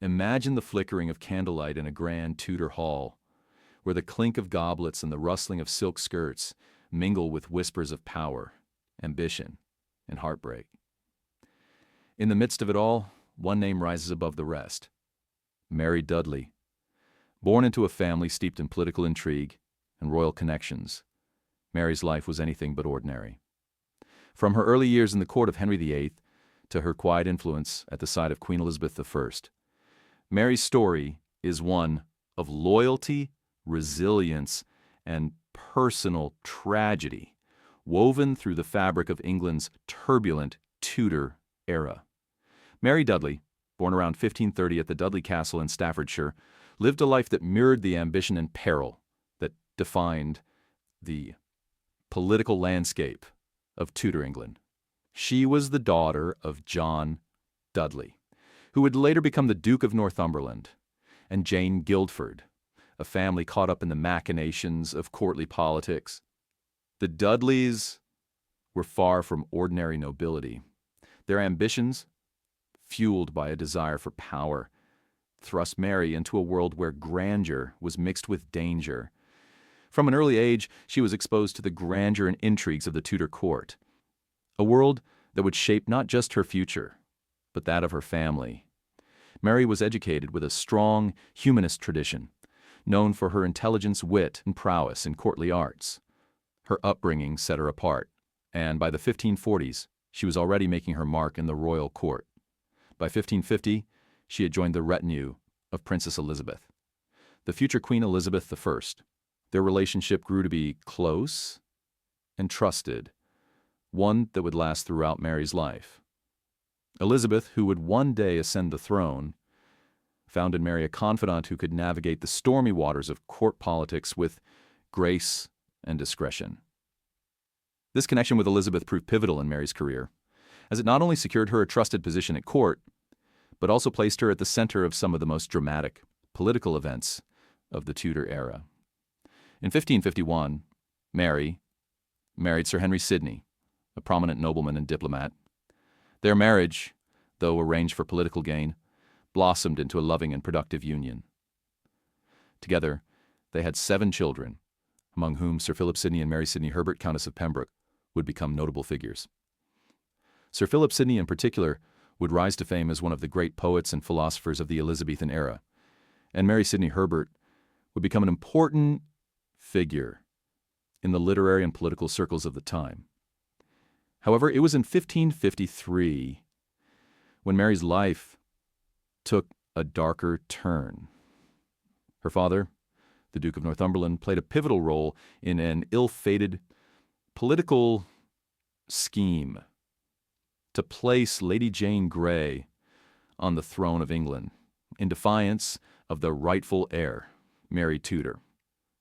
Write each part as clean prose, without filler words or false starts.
Imagine the flickering of candlelight in a grand Tudor hall, where the clink of goblets and the rustling of silk skirts mingle with whispers of power, ambition, and heartbreak. In the midst of it all, one name rises above the rest: Mary Dudley. Born into a family steeped in political intrigue and royal connections, Mary's life was anything but ordinary. From her early years in the court of Henry VIII to her quiet influence at the side of Queen Elizabeth I, Mary's story is one of loyalty, resilience, and personal tragedy, woven through the fabric of England's turbulent Tudor era. Mary Dudley, born around 1530 at the Dudley Castle in Staffordshire, lived a life that mirrored the ambition and peril that defined the political landscape of Tudor England. She was the daughter of John Dudley, who would later become the Duke of Northumberland, and Jane Guildford, a family caught up in the machinations of courtly politics. The Dudleys were far from ordinary nobility. Their ambitions, fueled by a desire for power, thrust Mary into a world where grandeur was mixed with danger. From an early age, she was exposed to the grandeur and intrigues of the Tudor court, a world that would shape not just her future, but that of her family. Mary was educated with a strong humanist tradition, known for her intelligence, wit, and prowess in courtly arts. Her upbringing set her apart, and by the 1540s, she was already making her mark in the royal court. By 1550, she had joined the retinue of Princess Elizabeth, the future Queen Elizabeth I. Their relationship grew to be close and trusted, one that would last throughout Mary's life. Elizabeth, who would one day ascend the throne, found in Mary a confidant who could navigate the stormy waters of court politics with grace and discretion. This connection with Elizabeth proved pivotal in Mary's career, as it not only secured her a trusted position at court, but also placed her at the center of some of the most dramatic political events of the Tudor era. In 1551, Mary married Sir Henry Sidney, a prominent nobleman and diplomat. Their marriage, though arranged for political gain, blossomed into a loving and productive union. Together, they had 7 children, among whom Sir Philip Sidney and Mary Sidney Herbert, Countess of Pembroke, would become notable figures. Sir Philip Sidney in particular would rise to fame as one of the great poets and philosophers of the Elizabethan era, and Mary Sidney Herbert would become an important figure in the literary and political circles of the time. However, it was in 1553 when Mary's life took a darker turn. Her father, the Duke of Northumberland, played a pivotal role in an ill-fated political scheme to place Lady Jane Grey on the throne of England in defiance of the rightful heir, Mary Tudor.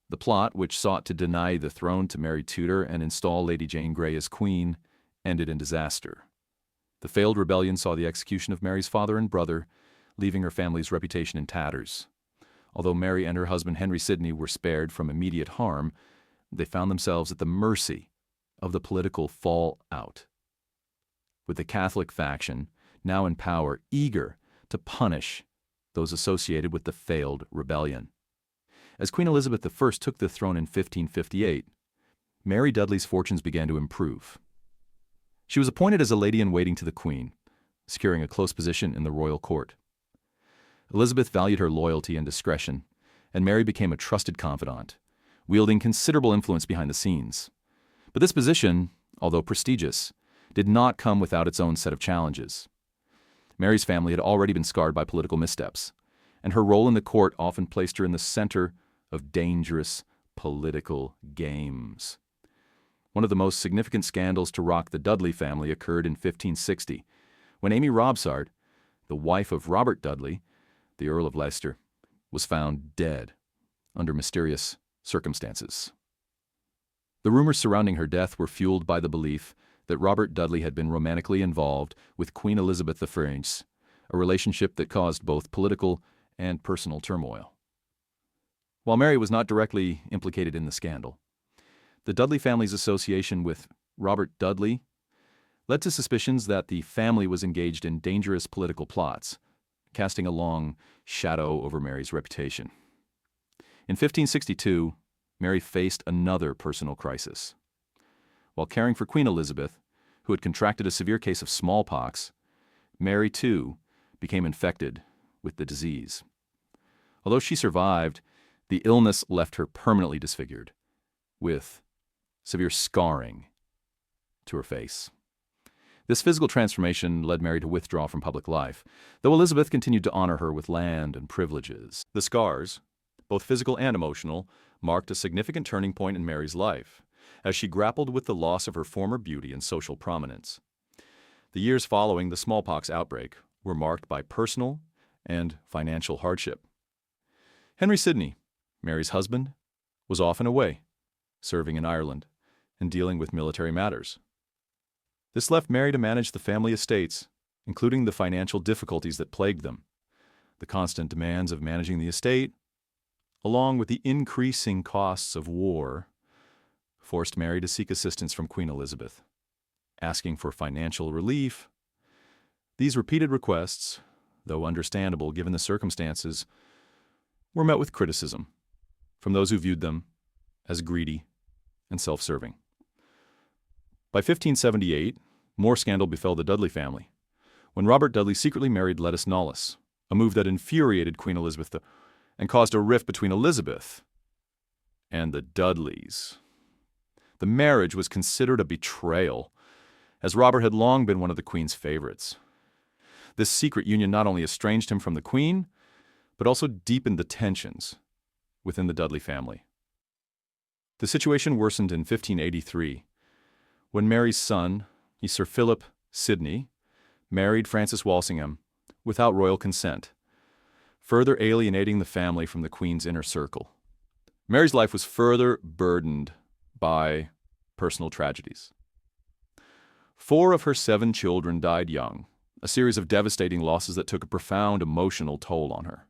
The plot, which sought to deny the throne to Mary Tudor and install Lady Jane Grey as queen, ended in disaster. The failed rebellion saw the execution of Mary's father and brother, leaving her family's reputation in tatters. Although Mary and her husband Henry Sidney were spared from immediate harm, they found themselves at the mercy of the political fallout, with the Catholic faction, now in power, eager to punish those associated with the failed rebellion. As Queen Elizabeth I took the throne in 1558, Mary Dudley's fortunes began to improve. She was appointed as a lady-in-waiting to the Queen, securing a close position in the royal court. Elizabeth valued her loyalty and discretion, and Mary became a trusted confidant, wielding considerable influence behind the scenes. But this position, although prestigious, did not come without its own set of challenges. Mary's family had already been scarred by political missteps, and her role in the court often placed her in the center of dangerous political games. One of the most significant scandals to rock the Dudley family occurred in 1560, when Amy Robsart, the wife of Robert Dudley, the Earl of Leicester, was found dead under mysterious circumstances. The rumors surrounding her death were fueled by the belief that Robert Dudley had been romantically involved with Queen Elizabeth I, a relationship that caused both political and personal turmoil. While Mary was not directly implicated in the scandal, the Dudley family's association with Robert Dudley led to suspicions that the family was engaged in dangerous political plots, casting a long shadow over Mary's reputation. In 1562, Mary faced another personal crisis. While caring for Queen Elizabeth, who had contracted a severe case of smallpox, Mary, too, became infected with the disease. Although she survived, the illness left her permanently disfigured, with severe scarring to her face. This physical transformation led Mary to withdraw from public life, though Elizabeth continued to honor her with land and privileges. The scars, both physical and emotional, marked a significant turning point in Mary's life, as she grappled with the loss of her former beauty and social prominence. The years following the smallpox outbreak were marked by personal and financial hardship. Henry Sidney, Mary's husband, was often away, serving in Ireland and dealing with military matters. This left Mary to manage the family estates, including the financial difficulties that plagued them. The constant demands of managing the estate, along with the increasing costs of war, forced Mary to seek assistance from Queen Elizabeth, asking for financial relief. These repeated requests, though understandable given the circumstances, were met with criticism from those who viewed them as greedy and self-serving. By 1578, more scandal befell the Dudley family, when Robert Dudley secretly married Lettice Knollys, a move that infuriated Queen Elizabeth and caused a rift between Elizabeth and the Dudleys. The marriage was considered a betrayal, as Robert had long been one of the Queen's favorites. This secret union not only estranged him from the Queen, but also deepened the tensions within the Dudley family. The situation worsened in 1583, when Mary's son, Sir Philip Sidney, married Frances Walsingham without royal consent, further alienating the family from the Queen's inner circle. Mary's life was further burdened by personal tragedies. 4 of her 7 children died young, a series of devastating losses that took a profound emotional toll on her.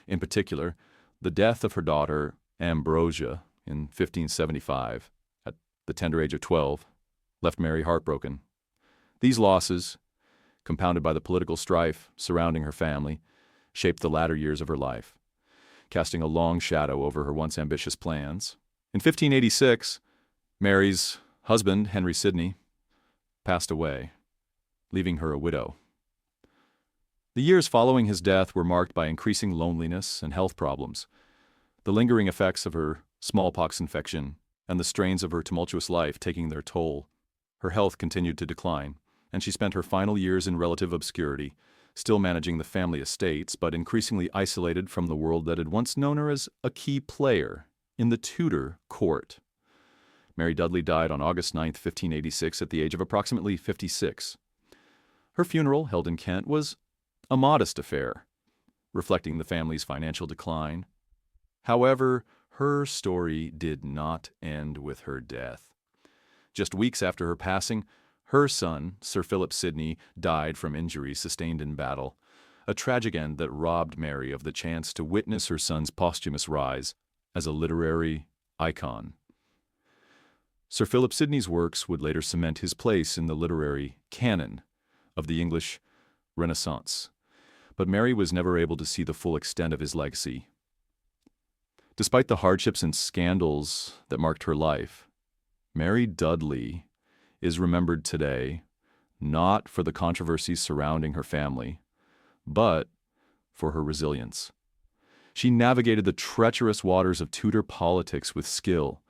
In particular, the death of her daughter, Ambrosia, in 1575, at the tender age of 12, left Mary heartbroken. These losses, compounded by the political strife surrounding her family, shaped the latter years of her life, casting a long shadow over her once ambitious plans. In 1586, Mary's husband, Henry Sidney, passed away, leaving her a widow. The years following his death were marked by increasing loneliness and health problems. The lingering effects of her smallpox infection and the strains of her tumultuous life taking their toll. Her health continued to decline, and she spent her final years in relative obscurity, still managing the family estates, but increasingly isolated from the world that had once known her as a key player in the Tudor court. Mary Dudley died on August 9, 1586, at the age of approximately 56. Her funeral, held in Kent, was a modest affair, reflecting the family's financial decline. However, her story did not end with her death. Just weeks after her passing, her son, Sir Philip Sidney, died from injuries sustained in battle, a tragic end that robbed Mary of the chance to witness her son's posthumous rise as a literary icon. Sir Philip Sidney's works would later cement his place in the literary canon of the English Renaissance, but Mary was never able to see the full extent of his legacy. Despite the hardships and scandals that marked her life, Mary Dudley is remembered today not for the controversies surrounding her family, but for her resilience. She navigated the treacherous waters of Tudor politics with skill,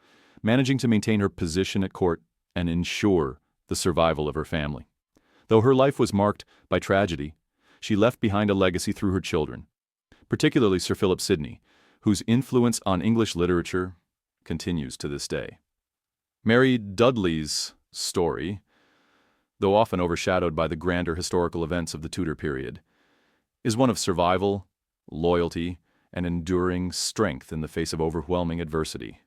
managing to maintain her position at court and ensure the survival of her family. Though her life was marked by tragedy, she left behind a legacy through her children, particularly Sir Philip Sidney, whose influence on English literature continues to this day. Mary Dudley's story, though often overshadowed by the grander historical events of the Tudor period, is one of survival, loyalty, and enduring strength in the face of overwhelming adversity.